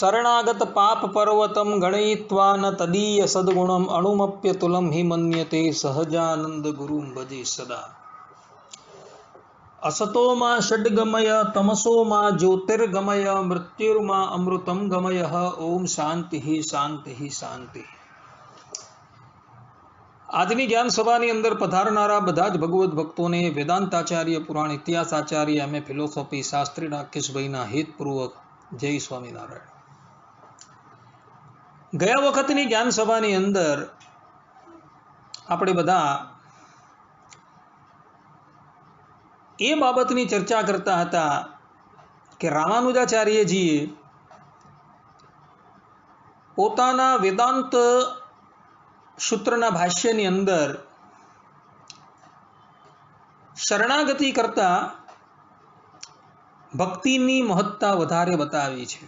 शरणागत पाप पर्वतम गणयित्वा न तदीय सद्गुणम अणुमप्यतुलम हि मन्यते सहजानंद गुरुं भजे सदा। असतो मा षड्गमय तमसो मा ज्योतिर्गमय मृत्युर्मा अमृतम गमय। ओम शांति ही शांति ही शांति। આજની જ્ઞાન સભાની અંદર પધારનારા બધા જ ભગવત ભક્તોને વેદાંતાચાર્ય પુરાણ ઇતિહાસાચાર્ય એમ એ ફિલોસોફી શાસ્ત્રી રાકેશભાઈના હિતપૂર્વક જય સ્વામિનારાયણ। ગયા વખતની જ્ઞાન સભાની અંદર આપણે બધા એ બાબતની ચર્ચા કરતા હતા કે રામાનુજાચાર્યજીએ પોતાના વેદાંત सूत्रना भाष्यनी अंदर शरणागति करता भक्तिनी महत्ता वधारे बतावी छे।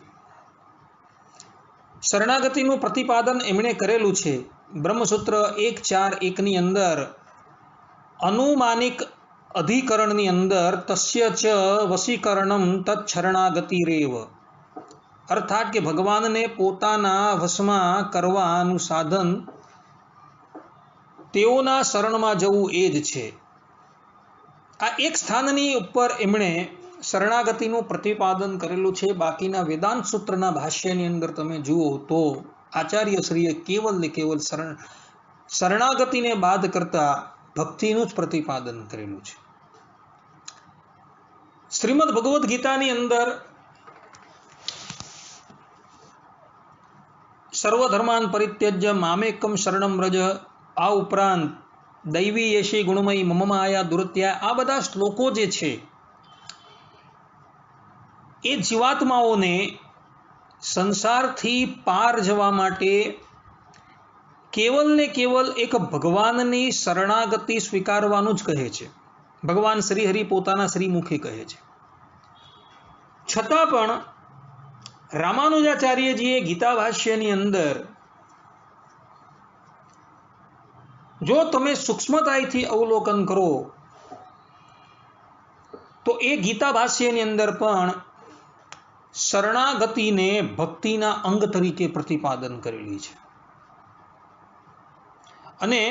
शरणागतिनुं प्रतिपादन एमणे करेलुं छे ब्रह्मसूत्र 1.4.1 नी अंदर अनुमानिक अधिकरणनी अंदर तस्य च वशीकरणं तत्शरणागतिरेव, अर्थात के भगवान ने पोताना वशमां करवानुं साधन तेओना शरणमां जवुं ए ज छे। आ एक स्थाननी उपर एमणे शरणागतिनुं प्रतिपादन करेलुं छे। बाकीना वेदांत सूत्रना भाष्यनी अंदर तमे जुओ तो आचार्यश्रीए केवल ने केवल शरणागतिने बाद करता भक्तिनुं ज प्रतिपादन करेलुं छे। श्रीमद् भगवद गीतानी अंदर सर्वधर्मान् परित्यज्य मामेकं शरणं व्रज, आ उपरांत दैवी यशी गुणमयी मम माया दुरत्या, आ बधा श्लोको जे छे ए जीवात्माओने संसारथी पार जवा माटे केवल ने केवल एक भगवाननी शरणागति स्वीकारवानुं ज कहे छे। भगवान श्रीहरि पोताना श्रीमुखे कहे छे। छतां पण रामानुजाचार्यजीए गीता भाष्यनी अंदर जो तमे सूक्ष्मताथी अवलोकन करो तो ए गीता भाष्यनी अंदर पण शरणागति ने भक्तिना अंग तरीके प्रतिपादन करेली छे। अने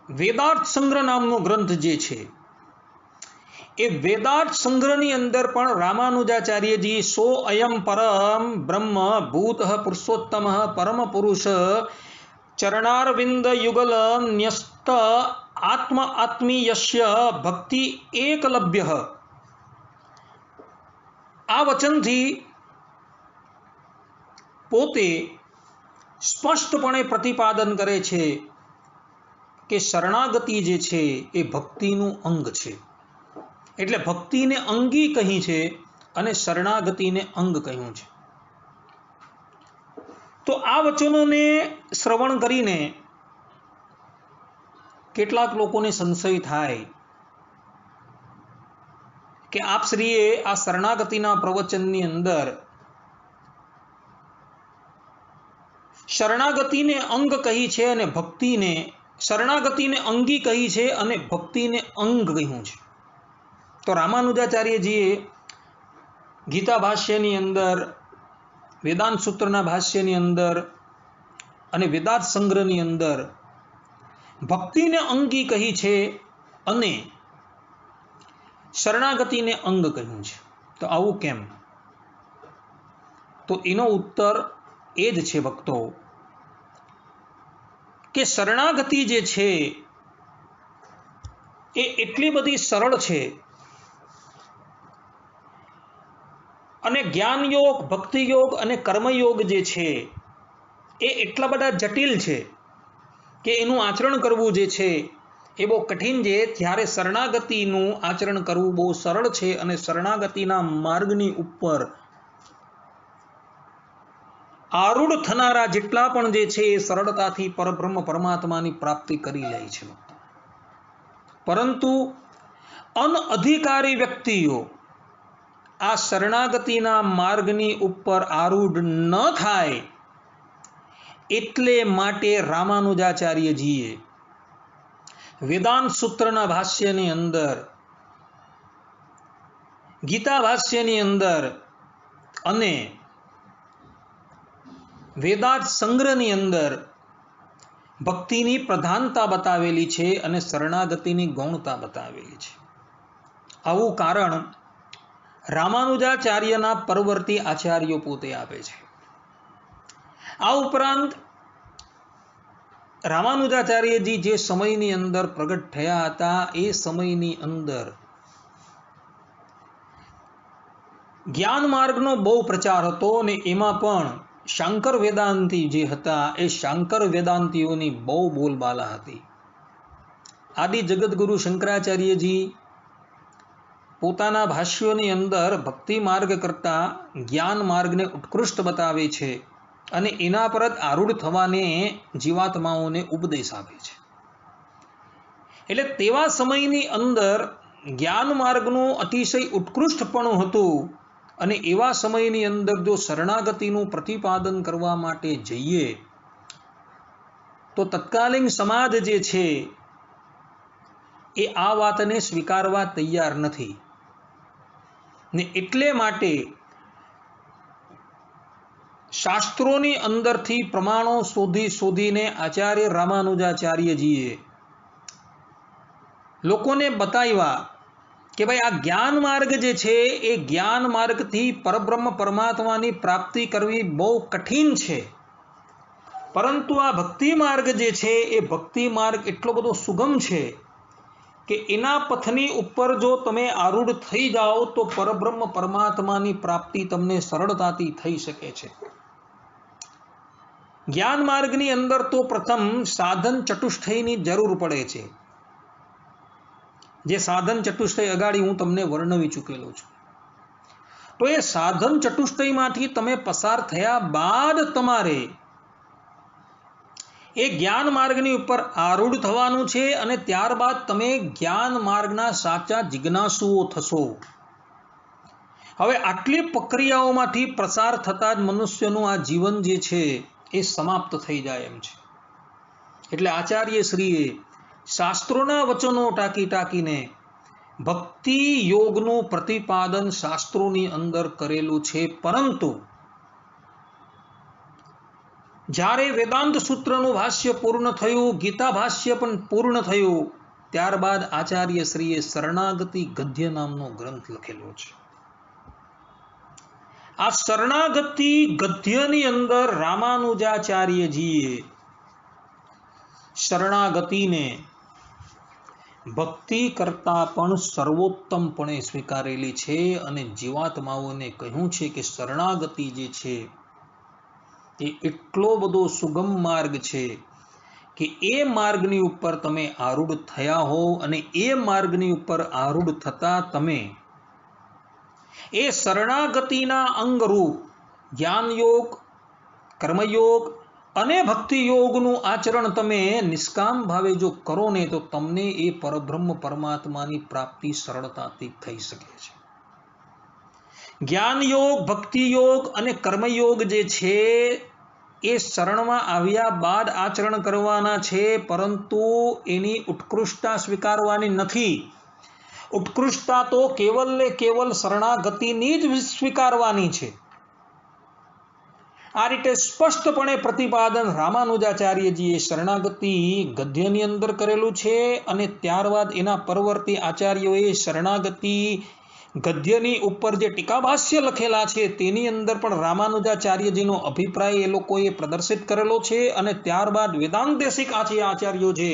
वेदार्थ संग्रह नामनो ग्रंथ जे छे ए वेदार्थ संग्रहनी अंदर पण रामानुजाचार्यजी सो अयम परम ब्रह्म भूतः पुरुषोत्तमः परम पुरुष चरणारविंद युगल न्यस्त आत्म आत्मीयस्य भक्ति एकलभ्य, आ वचन थी पोते स्पष्टपणे प्रतिपादन करे छे कि शरणागति जे छे ए भक्तिनुं अंग छे। एटले भक्ति ने अंगी कही छे अने शरणागति ने अंग कह्युं छे। तो आ वचनों ने श्रवण करीने केटलाक लोकोने संशय थाय कि आप श्रीए आ शरणागतिना प्रवचननी अंदर शरणागति ने अंग कही छे अने भक्ति ने शरणागति ने अंगी कही छे अने भक्ति ने अंग कह्युं छे। तो रामानुजाचार्यजीए गीता भाष्यनी अंदर वेदांत सूत्रना भाष्यनी अंदर अने वेदांत संग्रहनी अंदर भक्ति ने अंगी कही छे अने शरणागति ने अंग कह्युं छे। तो आवुं केम? तो एनो उत्तर ए ज छे भक्तो के शरणागति जे छे ए एटली बधी सरळ छे अने ज्ञान योग, भक्ति योग अने कर्मयोग जे छे ए एटला बधा जटिल छे के एनुं आचरण करवुं जे छे ए बहु कठिन छे। त्यारे शरणागतिनुं आचरण करवुं बहु सरळ छे अने शरणागतिना मार्गनी उपर आरूढ़ थनारा जेटला पण जे छे ए सरळताथी परब्रह्म परमात्मानी प्राप्ति करी ले छे। परंतु अनअधिकारी व्यक्तिओ आ शरणागतिना मार्गनी उपर आरूढ़ न थाय एटले माटे रामानुजाचार्यजीए वेदांत सूत्रना भाष्यनी अंदर गीता भाष्यनी अंदर અને વેદાંત સંગ્રહની અંદર ભક્તિની પ્રધાનતા બતાવેલી છે અને શરણાગતિની ગૌણતા બતાવેલી છે. આવું કારણ રામાનુજાચાર્યના પરવર્તી આચાર્યો પોતે આપે છે. આ ઉપરાંત રામાનુજાચાર્યજી જે સમયની અંદર પ્રગટ થયા હતા એ સમયની અંદર જ્ઞાન માર્ગનો બહુ પ્રચાર હતો અને એમાં પણ શાંકર વેદાંતી જે હતા એ શાંકર વેદાંતીઓની બહુ બોલબાલા હતી. આદિ જગતગુરુ શંકરાચાર્યજી પોતાના ભાષ્યોની અંદર ભક્તિ માર્ગ કરતા જ્ઞાન માર્ગને ઉત્કૃષ્ટ બતાવે છે અને એના પર જ આરૂઢ થવાને જીવાત્માઓને ઉપદેશ આપે છે. એટલે તેવા સમયની અંદર જ્ઞાન માર્ગનું અતિશય ઉત્કૃષ્ટપણું હતું અને એવા સમયની અંદર જો શરણાગતિનું પ્રતિપાદન કરવા માટે જઈએ તો તત્કાલીન સમાજ જે છે એ આ વાતને સ્વીકારવા તૈયાર નથી ને એટલે માટે શાસ્ત્રોની અંદરથી પ્રમાણો શોધીને આચાર્ય રામાનુજાચાર્યજીએ લોકોને બતાવ્યા કે ભાઈ આ જ્ઞાન માર્ગ જે છે એ જ્ઞાન માર્ગથી પરબ્રહ્મ પરમાત્માની પ્રાપ્તિ કરવી બહુ કઠિન છે, પરંતુ આ ભક્તિ માર્ગ જે છે એ ભક્તિ માર્ગ એટલો બધો સુગમ છે કે એના પથની ઉપર જો તમે આરૂઢ થઈ જાઓ તો પરબ્રહ્મ પરમાત્માની પ્રાપ્તિ તમને સરળતાથી થઈ શકે છે. જ્ઞાન માર્ગની અંદર તો પ્રથમ સાધન ચતુષ્ટયની જરૂર પડે છે, જે સાધન ચતુષ્ટય અગાડી હું તમને વર્ણવી ચૂકેલો છું. તો એ સાધન ચતુષ્ટયમાંથી તમે પસાર થયા બાદ તમારે એ જ્ઞાન માર્ગની ઉપર આરૂઢ થવાનું છે અને ત્યારબાદ તમે જ્ઞાન માર્ગના સાચા જિજ્ઞાસુઓ થશો. હવે આટલી પ્રક્રિયાઓમાંથી પસાર થતા જ મનુષ્યનું આ જીવન જે છે એ સમાપ્ત થઈ જાય એમ છે. એટલે આચાર્ય શ્રીએ શાસ્ત્રોના વચનો ટાંકીને ભક્તિ યોગનું પ્રતિપાદન શાસ્ત્રોની અંદર કરેલું છે. પરંતુ જ્યારે વેદાંત સૂત્રનું ભાષ્ય પૂર્ણ થયું, ગીતા ભાષ્ય પણ પૂર્ણ થયું, ત્યારબાદ આચાર્ય શ્રીએ શરણાગતિ ગદ્ય નામનો ગ્રંથ લખેલો છે. આ શરણાગતિ ગદ્યની અંદર રામાનુજાચાર્યજીએ શરણાગતિને ભક્તિ કરતા પણ સર્વોત્તમપણે સ્વીકારેલી છે અને જીવાત્માઓને કહ્યું છે કે શરણાગતિ જે છે એ એટલો બધો સુગમ માર્ગ છે કે એ માર્ગની ઉપર તમે આરૂઢ થયા હો અને એ માર્ગની ઉપર આરૂઢ થતા તમે એ શરણાગતિના અંગરૂપ જ્ઞાનયોગ, કર્મયોગ અને ભક્તિ યોગનું આચરણ તમે નિષ્કામ ભાવે જો કરો ને તો તમને એ પરબ્રહ્મ પરમાત્માની પ્રાપ્તિ સરળતાથી થઈ શકે છે. જ્ઞાન યોગ, ભક્તિ યોગ અને કર્મયોગ જે છે એ શરણમાં આવ્યા બાદ આચરણ કરવાના છે, પરંતુ એની ઉત્કૃષ્ટતા સ્વીકારવાની નથી. ઉત્કૃષ્ટતા તો કેવલ ને કેવલ શરણાગતિની જ સ્વીકારવાની છે. આ રીતે સ્પષ્ટપણે પ્રતિપાદન રામાનુજાચાર્યજીએ શરણાગતિ ગદ્યની અંદર કરેલું છે અને ત્યારબાદ એના પરવર્તી આચાર્યોએ શરણાગતિ ગદ્યની ઉપર જે ટીકાભાષ્ય લખેલા છે તેની અંદર પણ રામાનુજાચાર્યજીનો અભિપ્રાય એ લોકોએ પ્રદર્શિત કરેલો છે. અને ત્યારબાદ વેદાંતેશિક આચાર્યો જે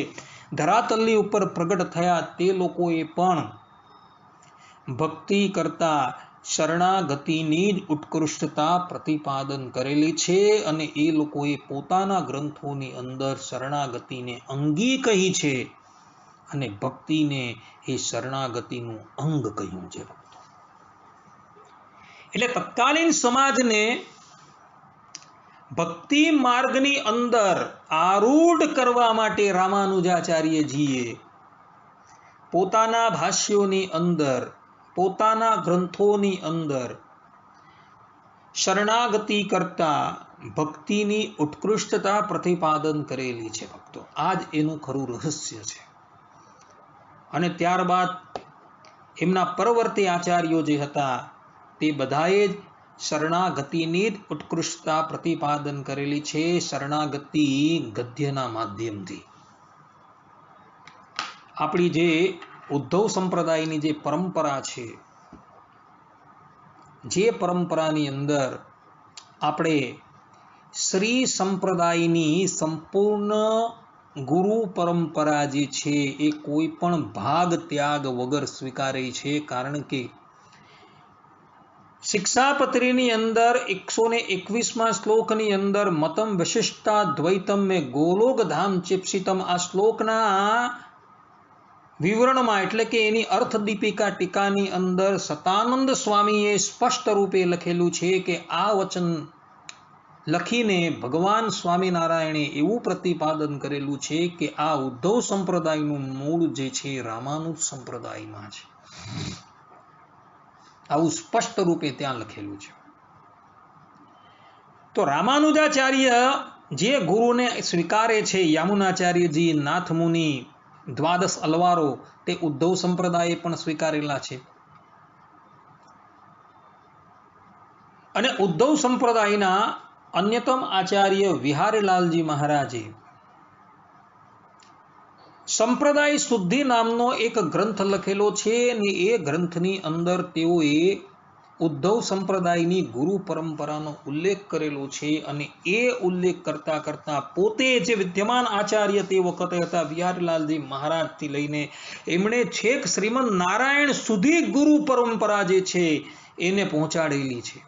ધરાતલની ઉપર પ્રગટ થયા તે લોકોએ પણ ભક્તિ કરતા શરણાગતિની જ ઉત્કૃષ્ટતા પ્રતિપાદન કરેલી છે અને એ લોકોએ પોતાના ગ્રંથોની અંદર શરણાગતિને અંગી કહી છે અને ભક્તિને એ શરણાગતિનું અંગ કહ્યું છે. એટલે તત્કાલીન સમાજને ભક્તિ માર્ગની અંદર આરૂઢ કરવા માટે રામાનુજાચાર્યજીએ પોતાના ભાષ્યોની અંદર, પોતાના ગ્રંથોની અંદર શરણાગતિ કરતા ભક્તિની ઉત્કૃષ્ટતા પ્રતિપાદન કરેલી છે. ભક્તો, આ જ એનું ખરું રહસ્ય છે. અને ત્યારબાદ એમના પરવર્તી આચાર્યો જે હતા તે બધાએ જ શરણાગતિની જ ઉત્કૃષ્ટતા પ્રતિપાદન કરેલી છે શરણાગતિ ગદ્યના માધ્યમથી. આપણી જે ઉદ્ધવ સંપ્રદાયની જે પરંપરા છે, જે પરંપરાની અંદર આપણે શ્રી સંપ્રદાયની સંપૂર્ણ ગુરુ પરંપરા જે છે એ કોઈ પણ ભાગ ત્યાગ વગર સ્વીકારે છે. કારણ કે શિક્ષાપત્રીની અંદર 121મા શ્લોકની અંદર મતમ વિશિષ્ટા દ્વૈતમ મેં ગોલોક ધામ ચિપ્સિતમ, આ શ્લોકના વિવરણમાં એટલે કે એની અર્થ દીપિકા ટીકાની અંદર સતાનંદ સ્વામીએ સ્પષ્ટ રૂપે લખેલું છે કે આ વચન લખીને ભગવાન સ્વામિનારાયણે એવું પ્રતિપાદન કરેલું છે કે આ ઉદ્ધવ સંપ્રદાયનું મૂળ જે છે રામાનુજ સંપ્રદાયમાં છે. આવું સ્પષ્ટ રૂપે ત્યાં લખેલું છે. તો રામાનુજાચાર્ય જે ગુરુને સ્વીકારે છે, યામુનાચાર્યજી, નાથમુનિ, દ્વાદશ અલવારો, તે ઉદ્ધવ સંપ્રદાયે પણ સ્વીકારેલા છે. અને ઉદ્ધવ સંપ્રદાયના અન્યતમ આચાર્ય વિહારીલાલજી મહારાજે સંપ્રદાય શુદ્ધિ નામનો એક ગ્રંથ લખેલો છે અને એ ગ્રંથની અંદર તેઓએ ઉદ્ધવ સંપ્રદાયની ગુરુ પરંપરાનો ઉલ્લેખ કરેલો છે. અને એ ઉલ્લેખ કરતા કરતા પોતે જે વિદ્યમાન આચાર્ય તે વખતે હતા વિહારીલાલજી મહારાજથી લઈને એમણે છેક શ્રીમદ નારાયણ સુધી ગુરુ પરંપરા જે છે એને પહોંચાડેલી છે.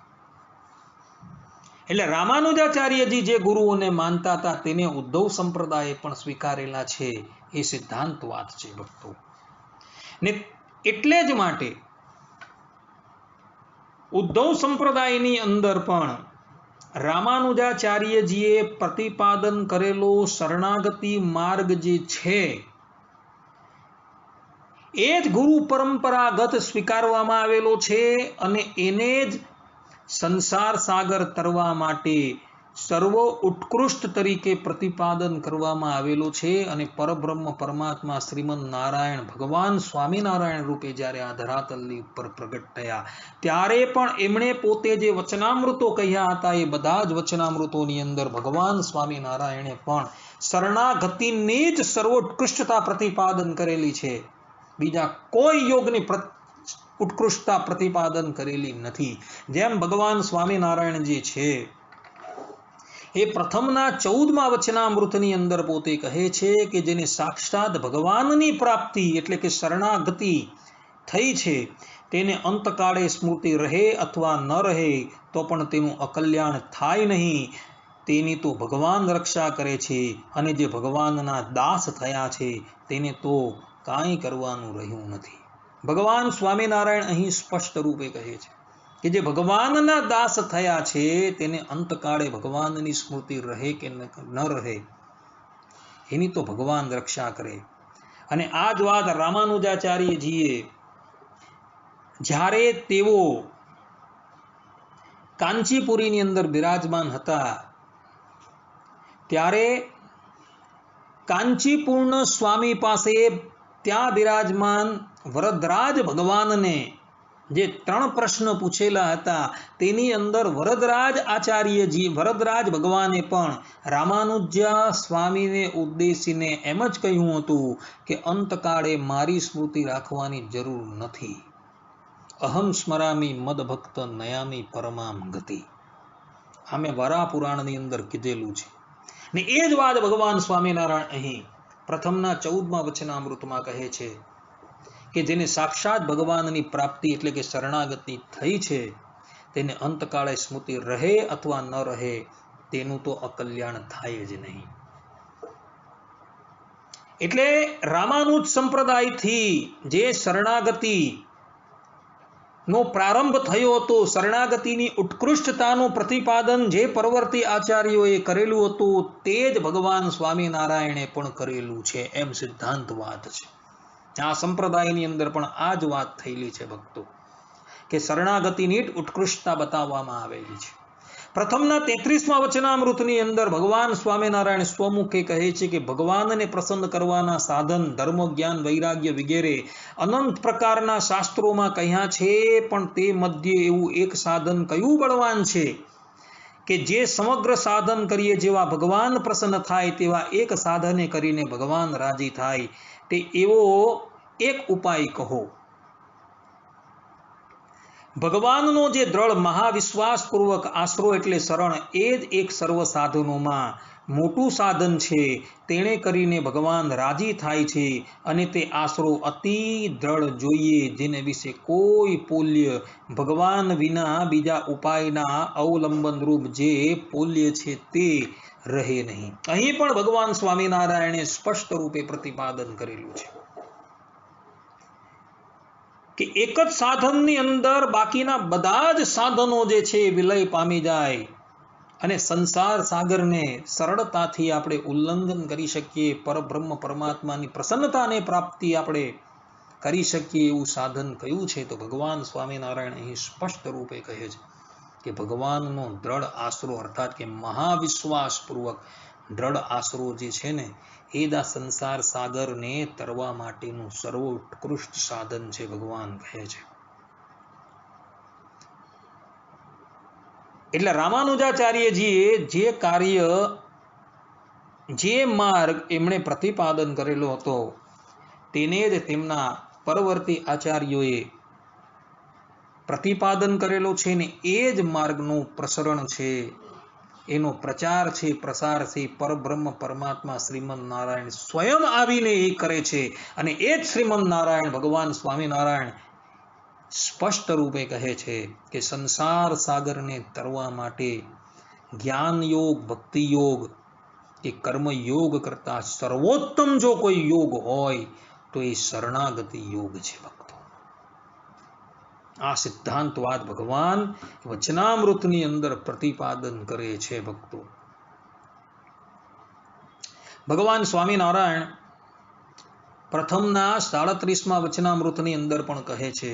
એટલે રામાનુજાચાર્યજી જે ગુરુઓને માનતા હતા તેને ઉદ્ધવ સંપ્રદાયે પણ સ્વીકારેલા છે. એ સિદ્ધાંત વાત છે ભક્તો. ને એટલે જ માટે ઉદ્ધવ સંપ્રદાયની અંદર પણ રામાનુજાચાર્યજીએ પ્રતિપાદન કરેલો શરણાગતિ માર્ગ જે છે એ જ ગુરુ પરંપરાગત સ્વીકારવામાં આવેલો છે અને એને જ સંસાર સાગર તરવા માટે સર્વ ઉત્કૃષ્ટ તરીકે પ્રતિપાદન કરવામાં આવેલો છે. અને પરબ્રહ્મ પરમાત્મા શ્રીમદ નારાયણ ભગવાન સ્વામિનારાયણ રૂપે જ્યારે આ ધરાતલની ઉપર પ્રગટ થયા ત્યારે પણ એમણે પોતે જે વચનામૃતો કહ્યા હતા એ બધા જ વચનામૃતોની અંદર ભગવાન સ્વામિનારાયણે પણ શરણાગતિની જ સર્વોત્કૃષ્ટતા પ્રતિપાદન કરેલી છે. બીજા કોઈ યોગની ઉત્કૃષ્ટતા પ્રતિપાદન કરેલી નથી. જેમ ભગવાન સ્વામિનારાયણ જે છે એ પ્રથમના 14મા વચનામૃતની અંદર પોતે કહે છે કે જેને સાક્ષાત ભગવાનની પ્રાપ્તિ એટલે કે શરણાગતિ થઈ છે તેને અંતકાળે સ્મૃતિ રહે અથવા ન રહે તો પણ તેનું અકલ્યાણ થાય નહીં. તેની તો ભગવાન રક્ષા કરે છે અને જે ભગવાનના દાસ થયા છે તેને તો કાંઈ કરવાનું રહ્યું નથી. ભગવાન સ્વામિનારાયણ અહીં સ્પષ્ટ રૂપે કહે છે કે જે ભગવાનના દાસ થયા છે તેને અંતકાળે ભગવાનની સ્મૃતિ રહે કે ન રહે એની તો ભગવાન રક્ષા કરે. અને આ જ વાત રામાનુજાચાર્યજીએ જ્યારે તેઓ કાંચીપુરીની અંદર બિરાજમાન હતા ત્યારે કાંચીપૂર્ણ સ્વામી પાસે ત્યાં બિરાજમાન વરદરાજ ભગવાનને જે 3 પ્રશ્ન પૂછેલા હતા તેની અંદર વરદરાજ ભગવાને પણ રામાનુજા સ્વામીને ઉદ્દેશીને એમ જ કહ્યું હતું કે અંતકાળે મારી સ્મૃતિ રાખવાની જરૂર નથી. અહમ સ્મરામી મદ ભક્ત નયામી પરમામ ગતિ. આમે વરા પુરાણની અંદર કીધેલું છે. ને એ જ વાત ભગવાન સ્વામિનારાયણ અહીં પ્રથમના 14મા વચનામૃતમાં કહે છે કે જેને સાક્ષાત ભગવાનની પ્રાપ્તિ એટલે કે શરણાગતિ થઈ છે તેને અંતકાળે સ્મૃતિ રહે અથવા ન રહે તેનું તો અકલ્યાણ થાય જ નહીં. એટલે રામાનુજ સંપ્રદાયથી જે શરણાગતિ નો પ્રારંભ થયો હતો, શરણાગતિની ઉત્કૃષ્ટતાનું પ્રતિપાદન જે પરવર્તી આચાર્યોએ કરેલું હતું તે જ ભગવાન સ્વામિનારાયણે પણ કરેલું છે એમ સિદ્ધાંત વાત છે. આ સંપ્રદાયની અંદર પણ આ જ વાત થયેલી છે ભક્તો કે શરણાગતિની જ ઉત્કૃષ્ટતા બતાવવામાં આવેલી છે. પ્રથમના 33મા વચનામૃતની અંદર ભગવાન સ્વામિનારાયણ સ્વમુખે કહે છે કે ભગવાનને પ્રસન્ન કરવાના સાધન ધર્મ જ્ઞાન વૈરાગ્ય વગેરે અનંત પ્રકારના શાસ્ત્રોમાં કહ્યા છે, પણ તે મધ્ય એવું એક સાધન કયું બળવાન છે કે જે સમગ્ર સાધન કરીએ જેવા ભગવાન પ્રસન્ન થાય તેવા એક સાધને કરીને ભગવાન રાજી થાય, તે એવો એક ઉપાય કહો. ભગવાનનો જે દ્રઢ મહાવિશ્વાસપૂર્વક આશરો એટલે શરણ, એ જ એક સર્વ સાધનોમાં મોટું સાધન છે. તેણે કરીને ભગવાન રાજી થાય છે, અને તે આશરો અતિ દ્રઢ જોઈએ, જેને વિશે કોઈ પોલ્ય ભગવાન વિના બીજા ઉપાયના અવલંબન રૂપ જે પોલ્ય છે તે રહે નહીં. અહીં પણ ભગવાન સ્વામિનારાયણે સ્પષ્ટ રૂપે પ્રતિપાદન કરેલું છે કે એક જ સાધનની અંદર બાકીના બધા જ સાધનો જે છે વિલય પામી જાય અને સંસાર સાગરને સરળતાથી આપણે ઉલ્લંઘન કરી શકીએ, પરબ્રહ્મ પરમાત્માની પ્રસન્નતાને પ્રાપ્તિ આપણે કરી શકીએ એવું સાધન કયું છે? તો ભગવાન સ્વામિનારાયણ અહીં સ્પષ્ટ રૂપે કહે છે કે ભગવાનનો દ્રઢ આશરો, અર્થાત કે મહાવિશ્વાસપૂર્વક દ્રઢ આશરો જે છે ને, એ જ આ સંસાર સાગરને તરવા માટેનું સર્વોત્કૃષ્ટ સાધન છે, ભગવાન કહે છે. એટલે રામાનુજાચાર્યજીએ જે કાર્ય, જે માર્ગ એમણે પ્રતિપાદન કરેલો હતો, તેને જ તેમના પરવર્તી આચાર્યોએ પ્રતિપાદન કરેલો છે ને એ જ માર્ગનું પ્રસરણ છે, એનો પ્રચાર છે, પ્રસાર છે. પરબ્રહ્મ પરમાત્મા શ્રીમદ નારાયણ સ્વયં આવીને એ કરે છે, અને એ જ શ્રીમદ નારાયણ ભગવાન સ્વામિનારાયણ સ્પષ્ટ રૂપે કહે છે કે સંસાર સાગરને તરવા માટે જ્ઞાન યોગ, ભક્તિ યોગ કે કર્મ યોગ કરતા સર્વોત્તમ જો કોઈ યોગ હોય તો એ શરણાગતિ યોગ છે ભક્તો. આ સિદ્ધાંત વાત ભગવાન વચનામૃતની અંદર પ્રતિપાદન કરે છે ભક્તો. ભગવાન સ્વામિનારાયણ પ્રથમના 37મા વચનામૃતની અંદર પણ કહે છે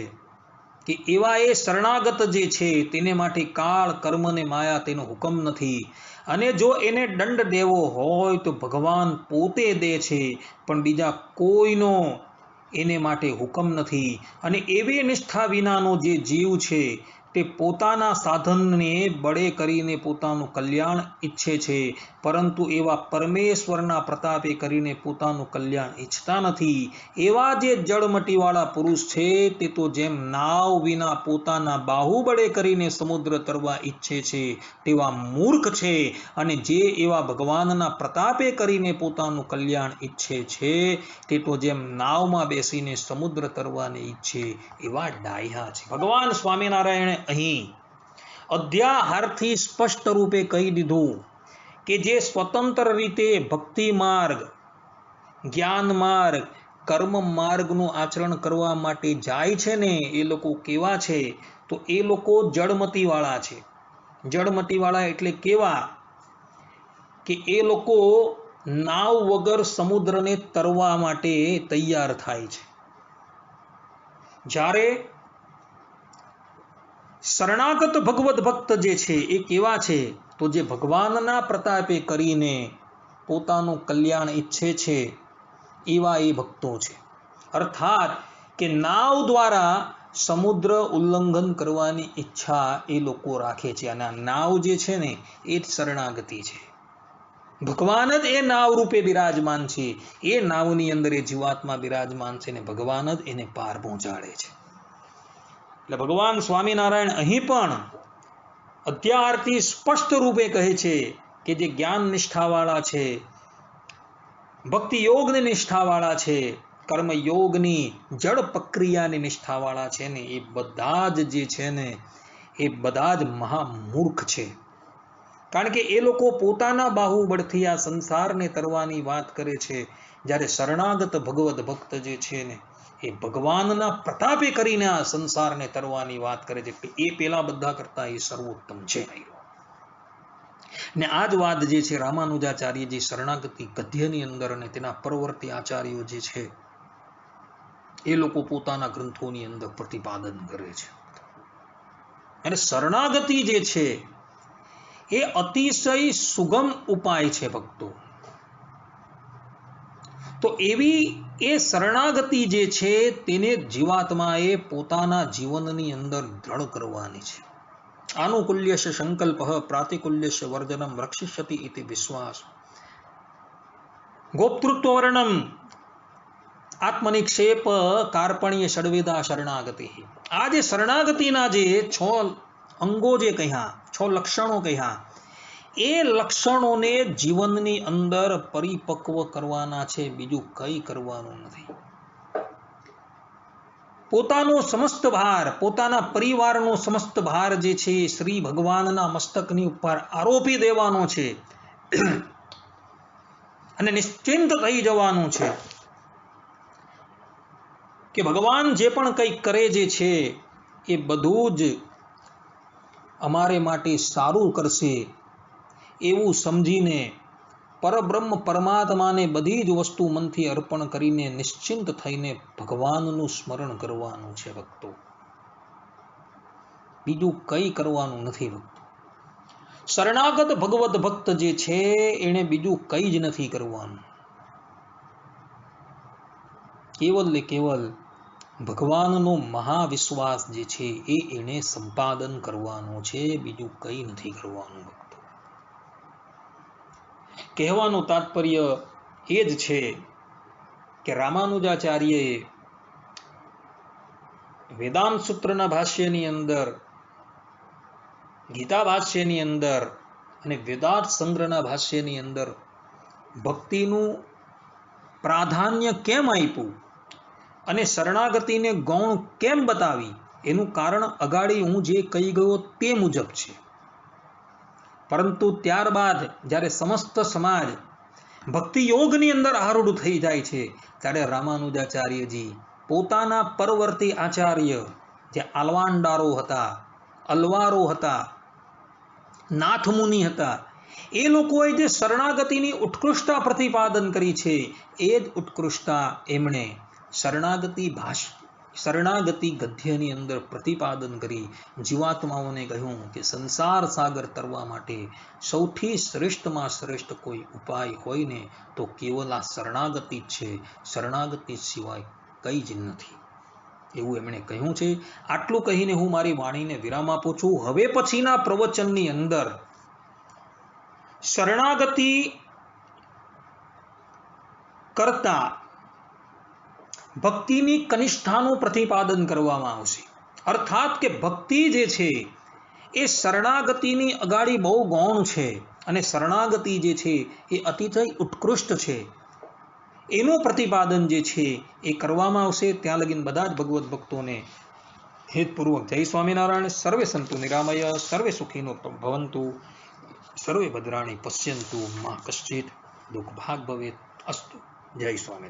કે એવા એ શરણાગત જે છે તેને માટે કાળ, કર્મ ને માયા તેનો હુકમ નથી, અને જો એને દંડ દેવો હોય તો ભગવાન પોતે દે છે, પણ બીજા કોઈનો એને માટે હુકમ નથી. અને એવી નિષ્ઠા વિનાનો જે જીવ છે તે પોતાના સાધનને બળે કરીને પોતાનું કલ્યાણ ઈચ્છે છે, પરંતુ એવા પરમેશ્વરના પ્રતાપે કરીને પોતાનું કલ્યાણ ઈચ્છતા નથી. એવા જે જળમટીવાળા પુરુષ છે તે તો જેમ નાવ વિના પોતાના બાહુબળે કરીને સમુદ્ર તરવા ઈચ્છે છે તેવા મૂર્ખ છે, અને જે એવા ભગવાનના પ્રતાપે કરીને પોતાનું કલ્યાણ ઈચ્છે છે તે તો જેમ નાવમાં બેસીને સમુદ્ર તરવાને ઈચ્છે એવા ડાહ્યા છે. ભગવાન સ્વામિનારાયણે અહીં અધ્યાહારથી સ્પષ્ટ રૂપે કહી દીધું કે જે સ્વતંત્ર રીતે ભક્તિ માર્ગ, જ્ઞાન માર્ગ, કર્મ માર્ગનું આચરણ કરવા માટે જાય છે ને એ લોકો કેવા છે? તો એ લોકો જળમતીવાળા છે. જળમતીવાળા એટલે કેવા? કે એ લોકો નાવ વગર સમુદ્રને તરવા માટે તૈયાર થાય છે. જ્યારે શરણાગત ભગવદ ભક્ત જે છે એ કેવા છે? તો જે ભગવાનના પ્રતાપે કરીને પોતાનું કલ્યાણ ઈચ્છે છે એવા એ ભક્તો છે. અર્થાત કે નાવ દ્વારા સમુદ્ર ઉલ્લંઘન કરવાની ઈચ્છા એ લોકો રાખે છે, અને આ નાવ જે છે ને એ જ શરણાગતિ છે. ભગવાન જ એ નાવ રૂપે બિરાજમાન છે, એ નાવની અંદર એ જીવાત્મા બિરાજમાન છે ને ભગવાન જ એને પાર પહોંચાડે છે. એટલે ભગવાન સ્વામિનારાયણ અહીં પણ અધ્યાહારથી સ્પષ્ટ રૂપે કહે છે કે જે જ્ઞાન નિષ્ઠાવાળા છે, ભક્તિ યોગની નિષ્ઠાવાળા છે, કર્મ યોગની જળ પ્રક્રિયાની નિષ્ઠાવાળા છે ને એ બધા જ જે છે ને એ બધા જ મહામૂર્ખ છે. કારણ કે એ લોકો પોતાના બાહુબળથી આ સંસારને તરવાની વાત કરે છે, જ્યારે શરણાગત ભગવદ ભક્ત જે છે ને એ ભગવાનના પ્રતાપે કરીને આ સંસારને તરવાની વાત કરે છે. એ પેલા બધા કરતા એ સર્વોત્તમ છે. ને આ જ વાત જે છે રામાનુજાચાર્યજી શરણાગતિ ગદ્યની અંદર અને તેના પરવર્તી આચાર્યો જે છે એ લોકો પોતાના ગ્રંથોની અંદર પ્રતિપાદન કરે છે. અને શરણાગતિ જે છે એ અતિશય સુગમ ઉપાય છે ભક્તો. તો એવી એ શરણાગતિ જે છે તેને જીવાત્માએ પોતાના જીવનની અંદર દ્રઢ કરવાની છે. આનુકૂલ્યસ્ય સંકલ્પ પ્રાતિકૂલ્યસ્ય વર્જનમ રક્ષિષ્યતિ ઇતિ વિશ્વાસ. ગોપ્તૃત્વ વર્ણમ આત્મનિક્ષેપ કાર્પણ્ય ષડવિધા શરણાગતિ. આ જે શરણાગતિના જે 6 અંગો જે કહ્યા, 6 લક્ષણો કહ્યા, એ લક્ષણોને જીવનની અંદર પરિપક્વ કરવાના છે, બીજું કંઈ કરવાનું નથી. પોતાનો સમસ્ત ભાર, પોતાના પરિવારનો સમસ્ત ભાર જે છે શ્રી ભગવાનના મસ્તકની ઉપર આરોપી દેવાનો છે અને નિશ્ચિંત થઈ જવાનું છે કે ભગવાન જે પણ કંઈ કરે જે છે એ બધું જ અમારે માટે સારું કરશે એવું સમજીને પરબ્રહ્મ પરમાત્માને બધી જ વસ્તુ મનથી અર્પણ કરીને નિશ્ચિંત થઈને ભગવાનનું સ્મરણ કરવાનું છે ભક્તો. બીજું કંઈ કરવાનું નથી ભક્તો. શરણાગત ભગવત ભક્ત જે છે એને બીજું કંઈ જ નથી કરવાનું. કેવલ ને કેવલ ભગવાનનો મહાવિશ્વાસ જે છે એ એને સંપાદન કરવાનું છે, બીજું કંઈ નથી કરવાનું ભક્તો. કહેવાનું તાત્પર્ય એ જ છે કે રામાનુજાચાર્યએ વેદાંત સૂત્રના ભાષ્યની અંદર, ગીતા ભાષ્યની અંદર અને વેદાંત સંગ્રહના ભાષ્યની અંદર ભક્તિનું પ્રાધાન્ય કેમ આપ્યું અને શરણાગતિને ગૌણ કેમ બતાવી એનું કારણ અગાડી હું જે કહી ગયો તે મુજબ છે. પરંતુ ત્યારબાદ જ્યારે સમસ્ત સમાજ ભક્તિ યોગની અંદર આરૂઢ થઈ જાય છે ત્યારે રામાનુજાચાર્યજી પોતાના પરવર્તી આચાર્ય જે આલવાંડારો હતા, અલવારો હતા, નાથમુનિ હતા, એ લોકોએ જે શરણાગતિની ઉત્કૃષ્ટતા પ્રતિપાદન કરી છે એ જ ઉત્કૃષ્ટતા એમણે શરણાગતિ ગદ્યની અંદર પ્રતિપાદન કરી જીવાત્માઓને કહ્યું કે સંસાર સાગર તરવા માટે સૌથી શ્રેષ્ઠમાં શ્રેષ્ઠ કોઈ ઉપાય હોય ને તો કેવલ આ શરણાગતિ જ છે, શરણાગતિ સિવાય કંઈ જ નથી એવું એમણે કહ્યું છે. આટલું કહીને હું મારી વાણીને વિરામ આપું છું. હવે પછીના પ્રવચનની અંદર શરણાગતિ કરતા ભક્તિની કનિષ્ઠાનું પ્રતિપાદન કરવામાં આવશે. અર્થાત કે ભક્તિ જે છે એ શરણાગતિની અગાડી બહુ ગૌણ છે અને શરણાગતિ જે છે એ અતિશય ઉત્કૃષ્ટ છે, એનું પ્રતિપાદન જે છે એ કરવામાં આવશે. ત્યાં લગીન બધા જ ભગવત ભક્તોને હેતપૂર્વક જય સ્વામિનારાયણ. સર્વે સંતુ નિરામય, સર્વે સુખીનો ભવંતુ, સર્વે ભદ્રાણી પશ્યંતુ, મા કશ્ચિત દુઃખ ભાગ ભવેત. અસ્તુ. જય સ્વામિનારાયણ.